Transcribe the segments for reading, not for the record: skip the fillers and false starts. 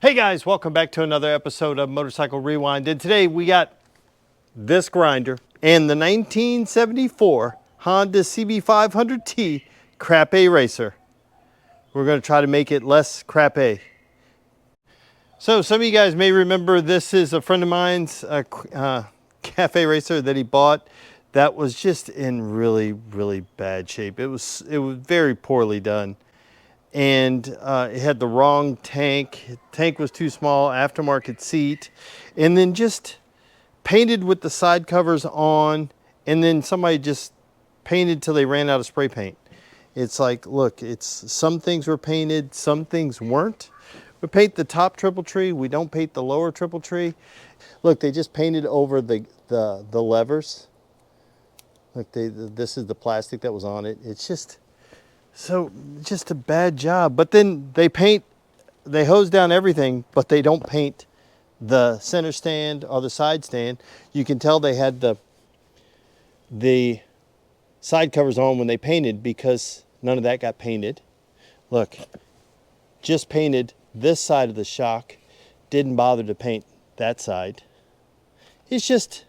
Hey guys, welcome back to another episode of Motorcycle Rewind. And today we got this grinder and the 1974 Honda CB500T Crap A Racer. We're going to try to make it less crap A. So some of you guys may remember this is a friend of mine's cafe racer that he bought that was just in really bad shape. It was very poorly done. And it had the wrong tank. The tank was too small, aftermarket seat, and then just painted with the side covers on, and then somebody just painted till they ran out of spray paint. It's like, look, some things were painted, some things weren't. We paint the top triple tree, we don't paint the lower triple tree. Look, they just painted over the levers. Look, this is the plastic that was on it. It's just a bad job. But then they hose down everything, but they don't paint the center stand or the side stand. You can tell they had the side covers on when they painted because none of that got painted. Look, just painted this side of the shock, didn't bother to paint that side. It's just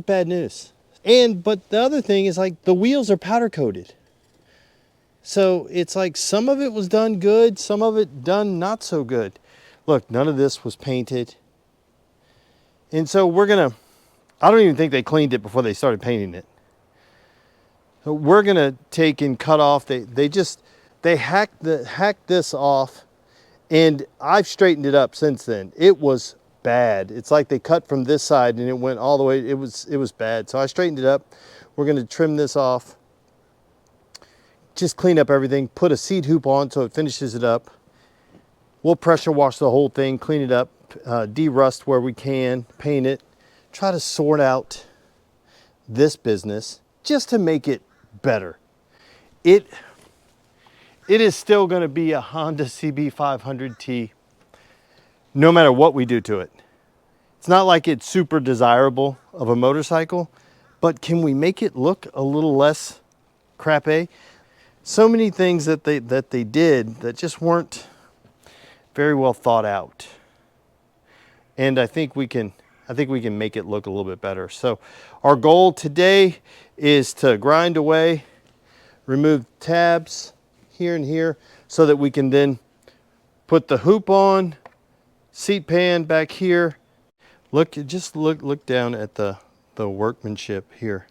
bad news. But the other thing is, like, the wheels are powder coated. So it's like some of it was done good, some of it done not so good. Look, none of this was painted. And so I don't even think they cleaned it before they started painting it. So we're gonna take and cut off, they hacked this off, and I've straightened it up since then. It was bad. It's like they cut from this side and it went all the way, it was bad. So I straightened it up. We're gonna trim this off. Just clean up everything, put a seat hoop on so it finishes it up. We'll pressure wash the whole thing, clean it up, de-rust where we can, paint it, try to sort out this business just to make it better. It is still going to be a Honda CB500T no matter what we do to it. It's not like it's super desirable of a motorcycle, but can we make it look a little less crap A? So many things that they did that just weren't very well thought out. And I think we can make it look a little bit better. So our goal today is to grind away, remove tabs here and here so that we can then put the hoop on, seat pan back here. Look down at the workmanship here.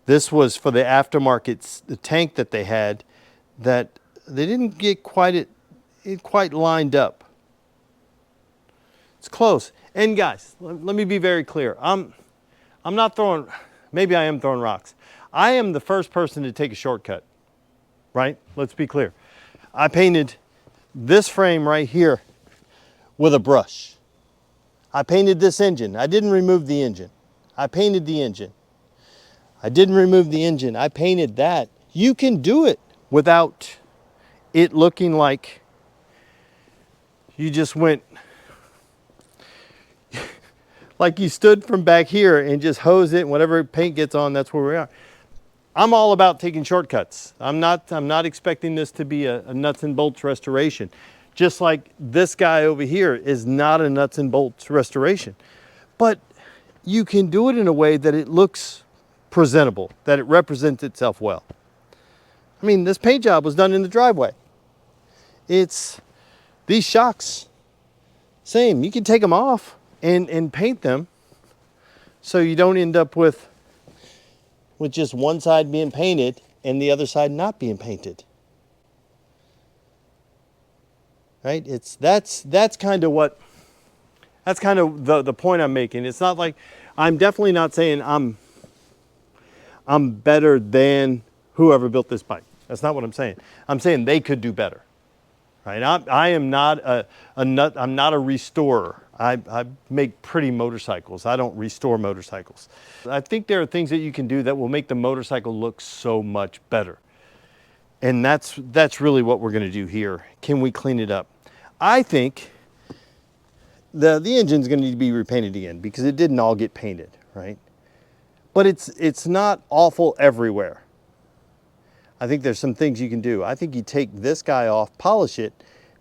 This was for the aftermarket, the tank that they had, that they didn't get quite lined up. It's close. And guys, let me be very clear. I'm not throwing, maybe I am throwing rocks. I am the first person to take a shortcut, right? Let's be clear. I painted this frame right here with a brush. I painted this engine. I didn't remove the engine. I painted the engine. I didn't remove the engine. I painted that. You can do it without it looking like you just went, like you stood from back here and just hose it, and whatever paint gets on, that's where we are. I'm all about taking shortcuts. I'm not expecting this to be a nuts and bolts restoration. Just like this guy over here is not a nuts and bolts restoration. But you can do it in a way that it looks presentable, that it represents itself well. I mean, this paint job was done in the driveway. These shocks, same. You can take them off and paint them so you don't end up with just one side being painted and the other side not being painted. Right? That's kind of the point I'm making. It's not like, I'm definitely not saying I'm better than whoever built this bike. That's not what I'm saying. I'm saying they could do better, right? I am not I'm not a restorer. I make pretty motorcycles. I don't restore motorcycles. I think there are things that you can do that will make the motorcycle look so much better. And that's really what we're gonna do here. Can we clean it up? I think the engine's gonna need to be repainted again because it didn't all get painted, right? But it's not awful everywhere. I think there's some things you can do. I think you take this guy off, polish it,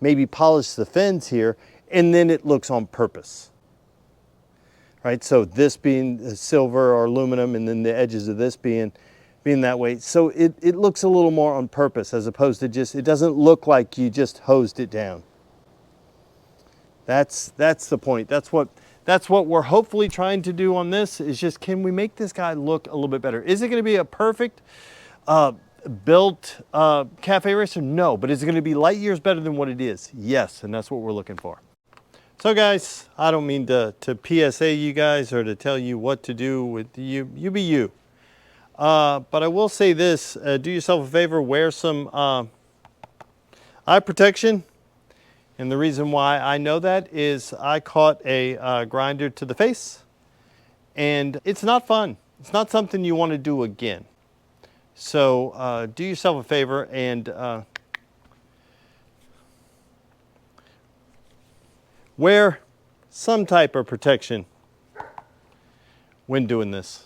maybe polish the fins here, and then it looks on purpose. Right, so this being silver or aluminum, and then the edges of this being that way. So it looks a little more on purpose, as opposed to just, it doesn't look like you just hosed it down. That's the point. That's what we're hopefully trying to do on this, is just, can we make this guy look a little bit better? Is it going to be a perfect built cafe racer? No, but is it going to be light years better than what it is? Yes, and that's what we're looking for. So guys, I don't mean to PSA you guys or to tell you what to do with you be you. But I will say this, do yourself a favor, wear some eye protection. And the reason why I know that is I caught a grinder to the face, and it's not fun. It's not something you want to do again. So do yourself a favor and wear some type of protection when doing this.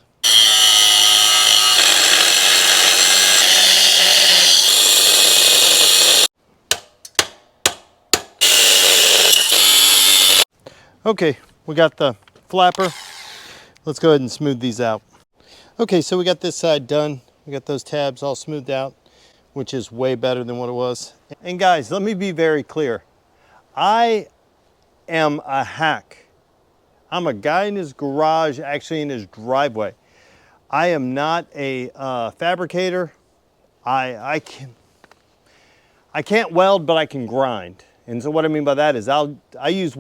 Okay, we got the flapper. Let's go ahead and smooth these out. Okay, so we got this side done. We got those tabs all smoothed out, which is way better than what it was. And guys, let me be very clear. I am a hack. I'm a guy in his garage, actually in his driveway. I am not a fabricator. I can't weld, but I can grind. And so what I mean by that is I use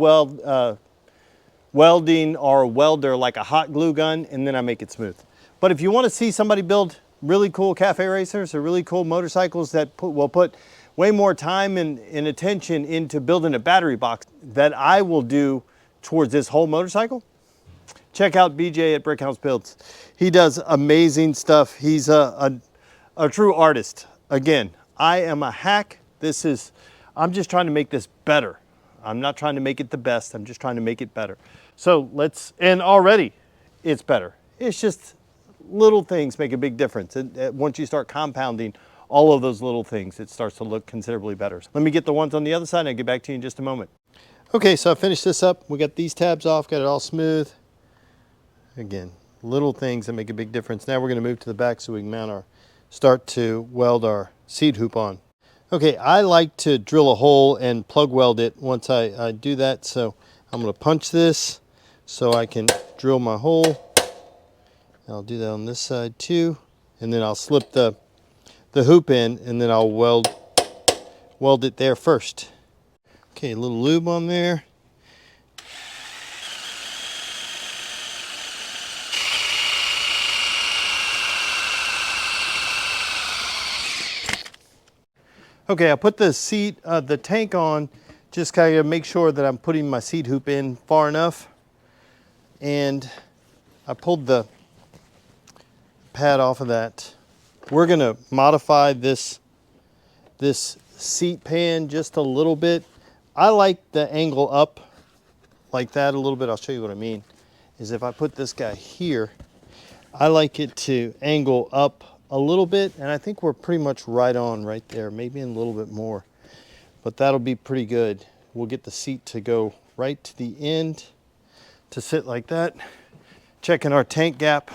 welding or a welder like a hot glue gun, and then I make it smooth. But if you want to see somebody build really cool cafe racers or really cool motorcycles that will put way more time and attention into building a battery box that I will do towards this whole motorcycle, check out BJ at Brickhouse Builds. He does amazing stuff. He's a true artist. Again, I am a hack. I'm just trying to make this better. I'm not trying to make it the best. I'm just trying to make it better. So and already it's better. It's just little things make a big difference. Once you start compounding all of those little things, it starts to look considerably better. Let me get the ones on the other side and I'll get back to you in just a moment. Okay, so I finished this up. We got these tabs off, got it all smooth. Again, little things that make a big difference. Now we're going to move to the back so we can start to weld our seat hoop on. Okay, I like to drill a hole and plug weld it once I do that. So I'm going to punch this so I can drill my hole. I'll do that on this side too. And then I'll slip the hoop in, and then I'll weld it there first. Okay, a little lube on there. Okay, I put the tank on, just kind of make sure that I'm putting my seat hoop in far enough. And I pulled the pad off of that. We're gonna modify this seat pan just a little bit. I like the angle up like that a little bit. I'll show you what I mean. Is if I put this guy here, I like it to angle up a little bit, and I think we're pretty much right on right there, maybe a little bit more, but that'll be pretty good. We'll get the seat to go right to the end to sit like that. Checking our tank gap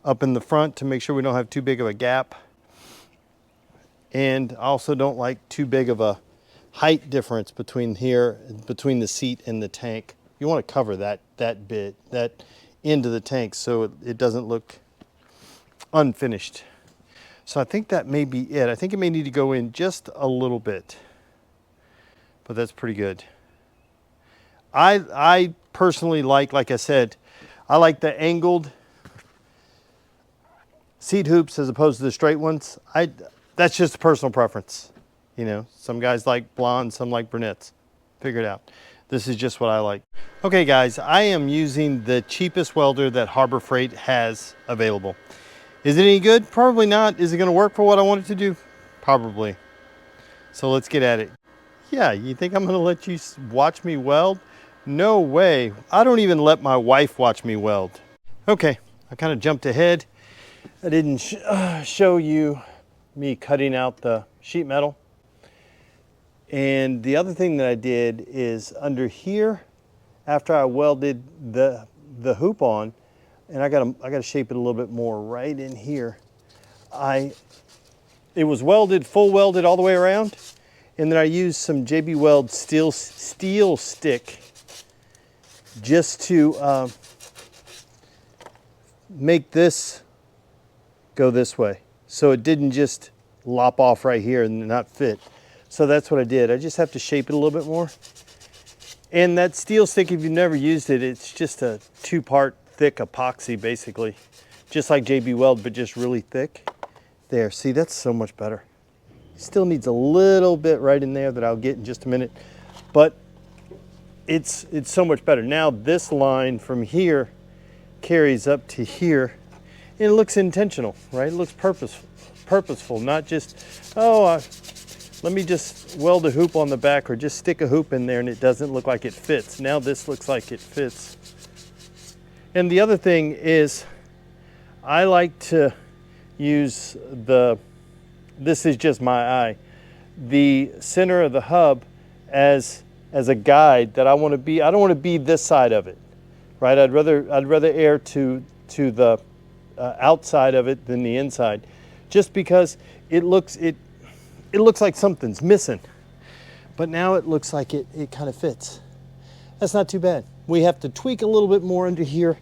up in the front to make sure we don't have too big of a gap, and I also don't like too big of a height difference between the seat and the tank. You want to cover that end of the tank so it doesn't look unfinished. So I think that may be it. I think it may need to go in just a little bit, but that's pretty good. I personally like I said, I like the angled seat hoops as opposed to the straight ones. That's just a personal preference. You know, some guys like blondes, some like brunettes. Figure it out. This is just what I like. Okay guys, I am using the cheapest welder that Harbor Freight has available. Is it any good? Probably not. Is it going to work for what I want it to do? Probably. So let's get at it. Yeah, you think I'm going to let you watch me weld? No way. I don't even let my wife watch me weld. Okay, I kind of jumped ahead. I didn't show you me cutting out the sheet metal. And the other thing that I did is under here, after I welded the hoop on, and I gotta shape it a little bit more right in here. It was welded, full welded all the way around, and then I used some JB Weld steel stick just to make this go this way, so it didn't just lop off right here and not fit. So that's what I did. I just have to shape it a little bit more. And that steel stick, if you've never used it, it's just a 2-part thick epoxy basically, just like JB Weld, but just really thick. There, see, that's so much better. Still needs a little bit right in there that I'll get in just a minute, but it's so much better. Now this line from here carries up to here, and it looks intentional, right? It looks purposeful, not just, oh, let me just weld a hoop on the back or just stick a hoop in there and it doesn't look like it fits. Now this looks like it fits. And the other thing is, I like to use this is just my eye, the center of the hub as a guide that I want to be. I don't want to be this side of it, right? I'd rather err to the outside of it than the inside, just because it looks like something's missing. But now it looks like it kind of fits. That's not too bad. We have to tweak a little bit more under here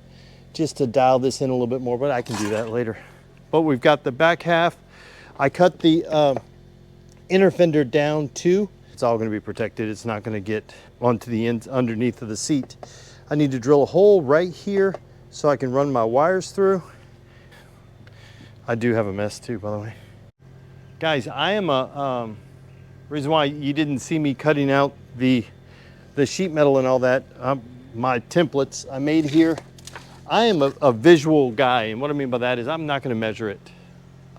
just to dial this in a little bit more, but I can do that later. But we've got the back half. I cut the inner fender down too. It's all going to be protected. It's not going to get onto the ends underneath of the seat. I need to drill a hole right here so I can run my wires through. I do have a mess too, by the way. Guys, I am reason why you didn't see me cutting out the sheet metal and all that, my templates I made here. I am a visual guy, and what I mean by that is I'm not going to measure it.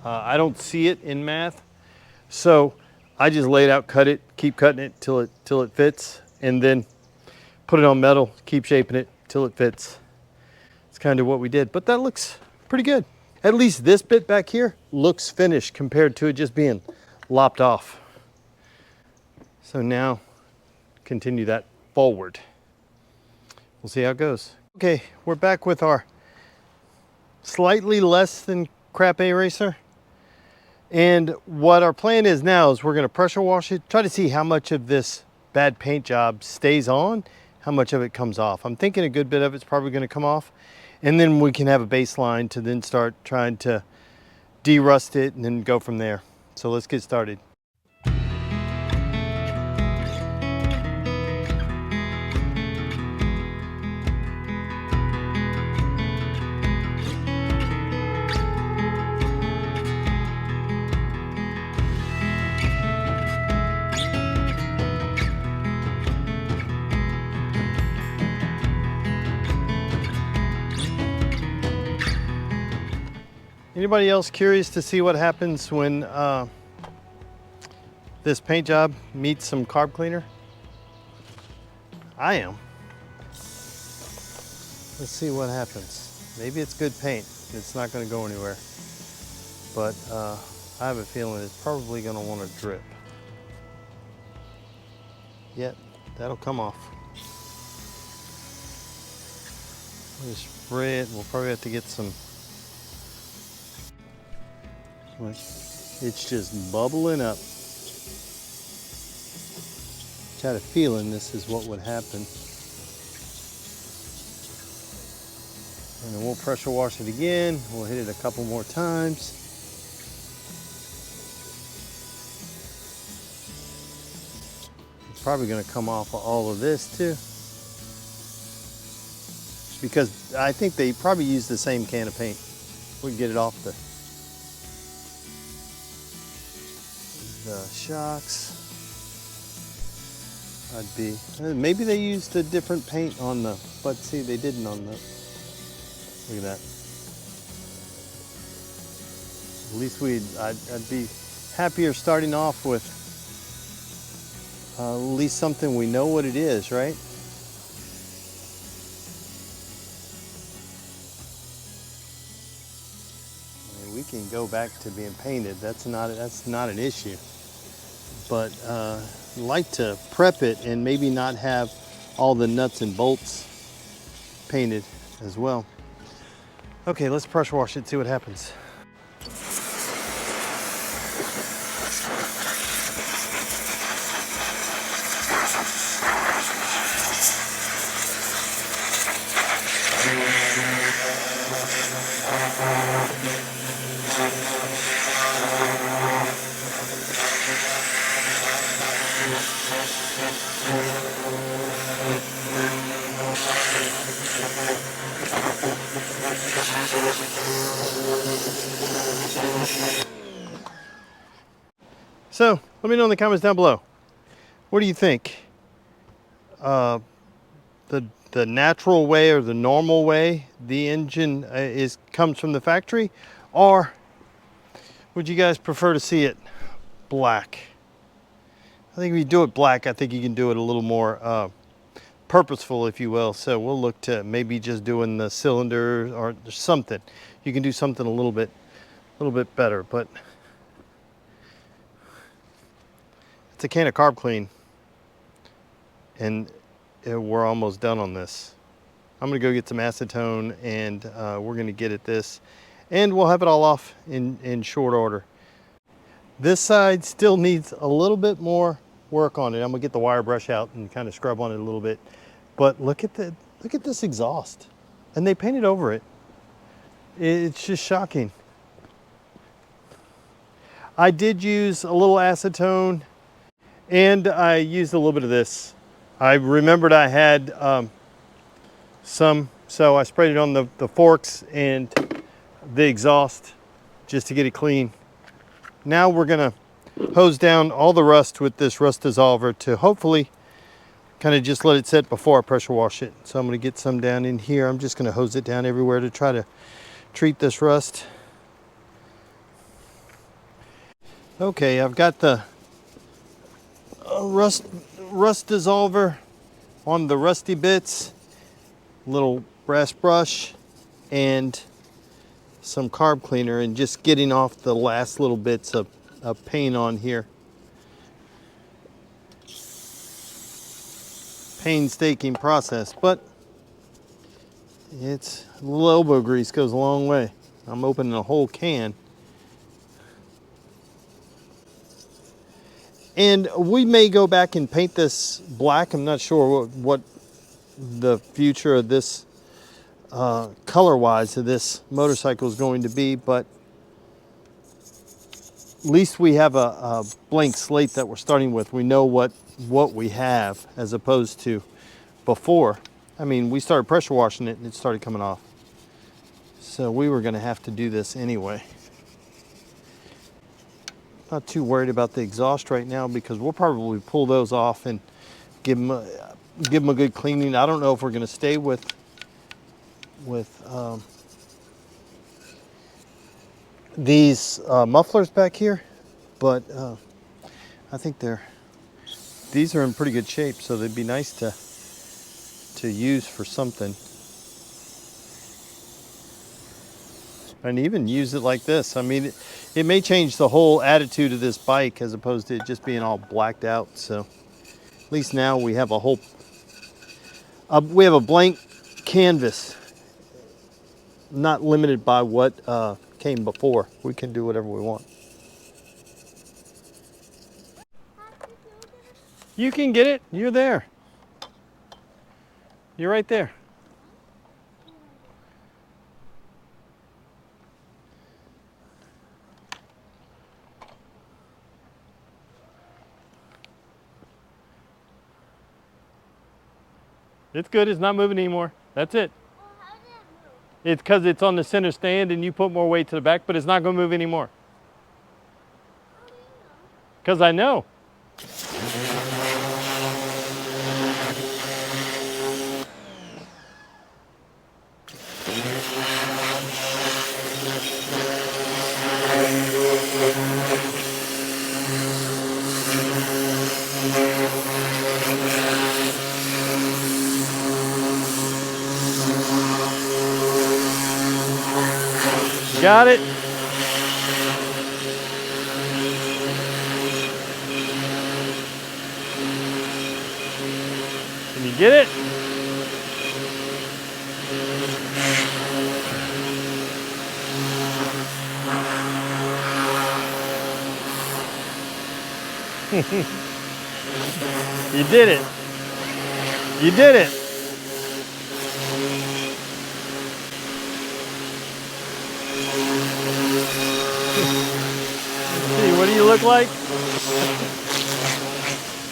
I don't see it in math, so I just lay it out, cut it, keep cutting it till it fits, and then put it on metal, keep shaping it till it fits. It's kind of what we did, but that looks pretty good. At least this bit back here looks finished compared to it just being lopped off. So now continue that forward. We'll see how it goes. Okay, we're back with our slightly less than crap eraser. And what our plan is now is we're going to pressure wash it, try to see how much of this bad paint job stays on, how much of it comes off. I'm thinking a good bit of it's probably going to come off, and then we can have a baseline to then start trying to de-rust it and then go from there. So let's get started. Anybody else curious to see what happens when this paint job meets some carb cleaner? I am. Let's see what happens. Maybe it's good paint. It's not going to go anywhere. But I have a feeling it's probably going to want to drip. Yet, that'll come off. We'll just spray it. We'll probably have to get some. It's just bubbling up. Just had a feeling this is what would happen. And then we'll pressure wash it again. We'll hit it a couple more times. It's probably going to come off of all of this too, because I think they probably use the same can of paint. We can get it off the shocks. Maybe they used a different paint on the, but see, they didn't on the, look at that. At least I'd be happier starting off with at least something we know what it is, right? I mean, we can go back to being painted. That's not an issue. but like to prep it and maybe not have all the nuts and bolts painted as well. Okay, let's pressure wash it, see what happens. So let me know in the comments down below. What do you think? The natural way or the normal way the engine comes from the factory, or would you guys prefer to see it black? I think if you do it black, I think you can do it a little more purposeful, if you will. So we'll look to maybe just doing the cylinder or something. You can do something a little bit better, but it's a can of carb clean, and we're almost done on this. I'm gonna go get some acetone, and we're gonna get at this, and we'll have it all off in short order. This side still needs a little bit more work on it. I'm gonna get the wire brush out and kind of scrub on it a little bit. But look at this exhaust, and they painted over it. It's just shocking. I did use a little acetone, and I used a little bit of this. I remembered I had some, so I sprayed it on the forks and the exhaust just to get it clean. Now we're gonna hose down all the rust with this rust dissolver to hopefully kind of just let it sit before I pressure wash it. So I'm gonna get some down in here. I'm just gonna hose it down everywhere to try to treat this rust. Okay, I've got the rust dissolver on the rusty bits, little brass brush, and some carb cleaner, and just getting off the last little bits of paint on here. Painstaking process, but it's a little elbow grease goes a long way. I'm opening a whole can. And we may go back and paint this black. I'm not sure what the future of this color-wise of this motorcycle is going to be, but at least we have a blank slate that we're starting with. We know what we have, as opposed to before. I mean, we started pressure washing it and it started coming off. So we were going to have to do this anyway. Not too worried about the exhaust right now, because we'll probably pull those off and give them a good cleaning. I don't know if we're going to stay with these mufflers back here, but I think these are in pretty good shape, so they'd be nice to use for something. And even use it like this. I mean, it may change the whole attitude of this bike, as opposed to it just being all blacked out. So at least now we have we have a blank canvas, not limited by what came before. We can do whatever we want. You can get it. You're there. You're right there. It's good. It's not moving anymore. That's it. Well, how did it move? It's because it's on the center stand and you put more weight to the back, but it's not going to move anymore. How do you know? Because I know. Got it. Get it? You did it. You did it. See, what do you look like?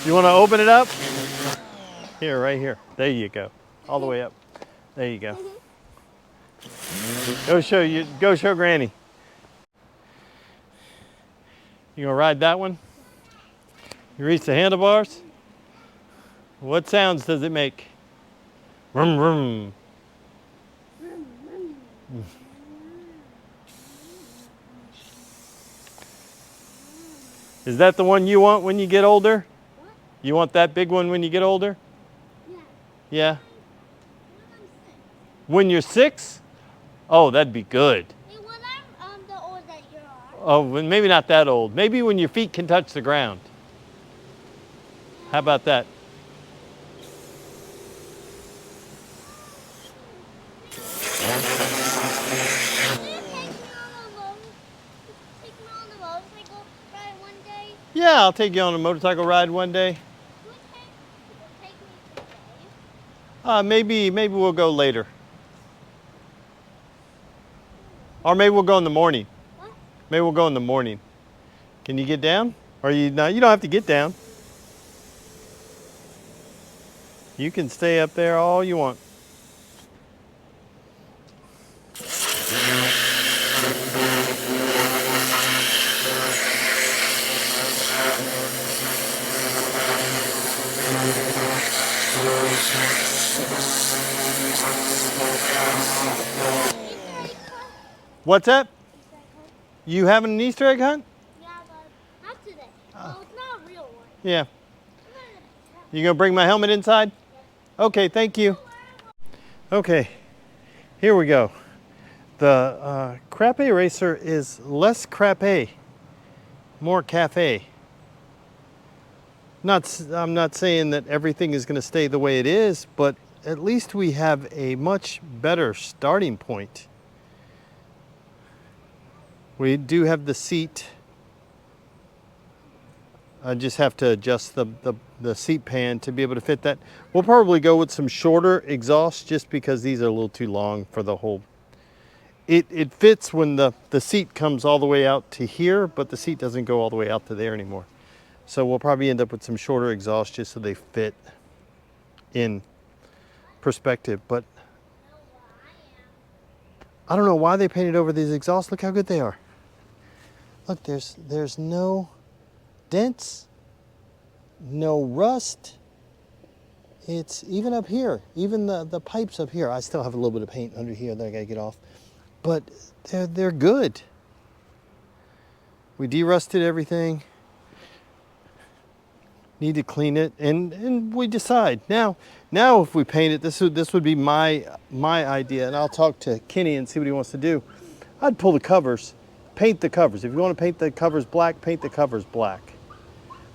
You want to open it up? Here, right here. There you go. All the way up. There you go. Go show Granny. You gonna ride that one? You reach the handlebars? What sounds does it make? Vroom, vroom. Is that the one you want when you get older? What? You want that big one when you get older? Yeah. Yeah. When I'm 6. When you're 6? Oh, that'd be good. Hey, when I'm the old that you are. Oh, well, maybe not that old. Maybe when your feet can touch the ground. How about that? Take me on the motorcycle ride one day. Yeah, I'll take you on a motorcycle ride one day. Will take me today. Maybe we'll go later. Or maybe we'll go in the morning. What? Maybe we'll go in the morning. Can you get down? Or you don't have to get down. You can stay up there all you want. What's that? You having an Easter egg hunt? Yeah, but not today. Well, it's not a real one. Yeah. You gonna bring my helmet inside? Okay, thank you. Okay, here we go. The Crappe Racer is less crappe, more cafe. I'm not saying that everything is gonna stay the way it is, but at least we have a much better starting point. We do have the seat. I just have to adjust the seat pan to be able to fit that. We'll probably go with some shorter exhausts just because these are a little too long for the whole. It fits when the seat comes all the way out to here, but the seat doesn't go all the way out to there anymore. So we'll probably end up with some shorter exhausts just so they fit in perspective. But I don't know why they painted over these exhausts. Look how good they are. Look, there's no dents, no rust. It's even up here, even the pipes up here. I still have a little bit of paint under here that I gotta get off, but they're good. We de-rusted everything. Need to clean it, and we decide now if we paint it. This would be my idea, and I'll talk to Kenny and see what he wants to do. I'd pull the covers, paint the covers. If you want to paint the covers black, paint the covers black.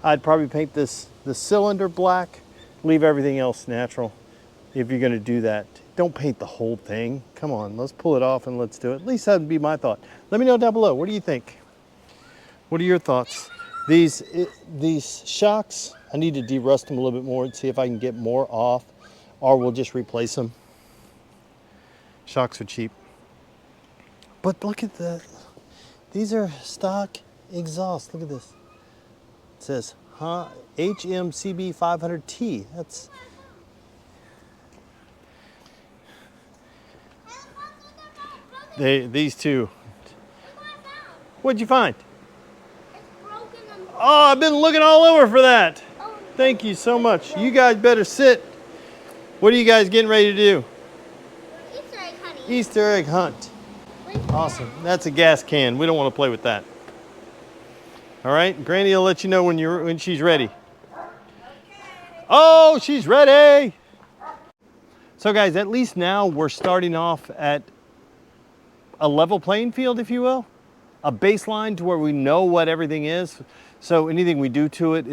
I'd probably paint the cylinder black, leave everything else natural. If you're going to do that, don't paint the whole thing. Come on, let's pull it off and let's do it. At least that would be my thought. Let me know down below. What do you think? What are your thoughts? These shocks, I need to de-rust them a little bit more and see if I can get more off, or we'll just replace them. Shocks are cheap. But look at these are stock exhaust. Look at this. It says, HM CB500T. That's these two. What'd you find? Oh, I've been looking all over for that. Thank you so much. You guys better sit. What are you guys getting ready to do? Easter egg honey. Easter egg hunt. Awesome. That's a gas can. We don't want to play with that. All right, Granny will let you know when she's ready. Oh, she's ready. So guys, at least now we're starting off at a level playing field, if you will. A baseline to where we know what everything is. So anything we do to it,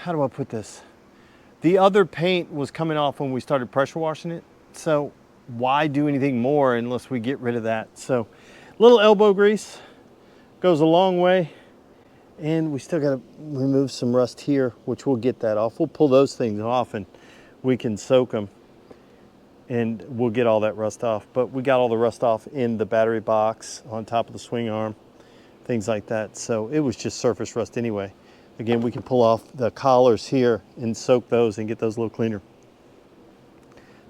how do I put this? The other paint was coming off when we started pressure washing it. So why do anything more unless we get rid of that? So a little elbow grease goes a long way. And we still got to remove some rust here, which we'll get that off. We'll pull those things off and we can soak them and we'll get all that rust off. But we got all the rust off in the battery box, on top of the swing arm, things like that. So it was just surface rust anyway. Again, we can pull off the collars here and soak those and get those a little cleaner.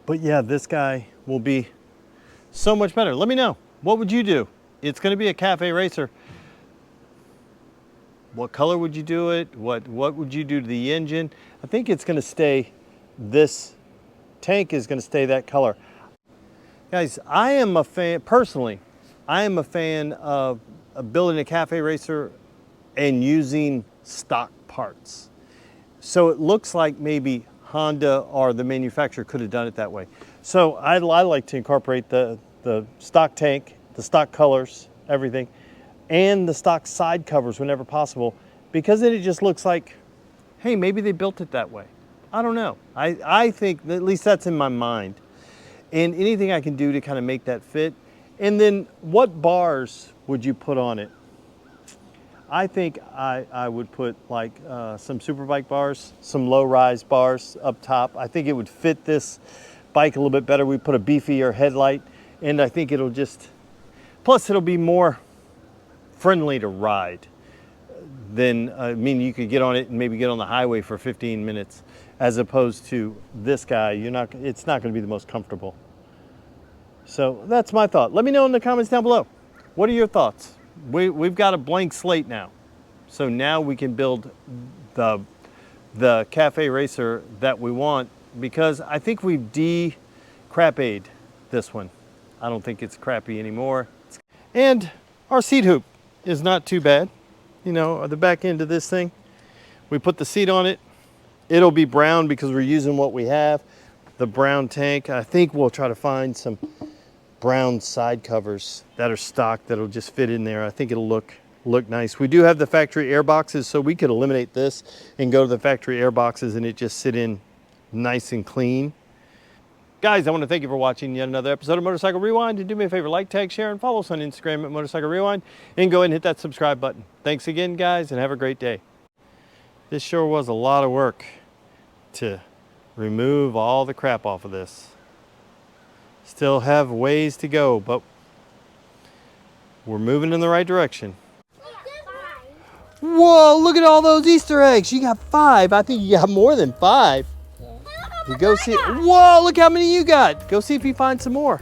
But yeah, this guy will be so much better. Let me know, what would you do? It's going to be a cafe racer. What color would you do it? What would you do to the engine? I think it's going to stay, this tank is going to stay that color. Guys, I am a fan, personally, I am a fan of building a cafe racer and using stock parts. So it looks like maybe Honda or the manufacturer could have done it that way. So I like to incorporate the stock tank, the stock colors, everything, and the stock side covers whenever possible, because then it just looks like, hey, maybe they built it that way. I don't know. I think, at least that's in my mind. And anything I can do to kind of make that fit. And then what bars would you put on it? I think I would put like some Superbike bars, some low-rise bars up top. I think it would fit this bike a little bit better. We put a beefier headlight, and I think it'll just, plus it'll be more friendly to ride than, I mean, you could get on it and maybe get on the highway for 15 minutes, as opposed to this guy. It's not going to be the most comfortable. So that's my thought. Let me know in the comments down below. What are your thoughts? We've got a blank slate now. So now we can build the cafe racer that we want, because I think we've de-crappied this one. I don't think it's crappy anymore. And our seat hoop is not too bad. You know, the back end of this thing, we put the seat on it. It'll be brown because we're using what we have. The brown tank, I think we'll try to find some brown side covers that are stock that'll just fit in there. I think it'll look nice. We do have the factory air boxes, so we could eliminate this and go to the factory air boxes and it just sit in nice and clean. Guys, I want to thank you for watching yet another episode of Motorcycle Rewind. And do me a favor, like, tag, share, and follow us on Instagram at Motorcycle Rewind. And go ahead and hit that subscribe button. Thanks again, guys, and have a great day. This sure was a lot of work to remove all the crap off of this. Still have ways to go, but we're moving in the right direction. Whoa, look at all those Easter eggs. You got 5. I think you got more than 5. You go see it. Whoa, look how many you got. Go see if you find some more.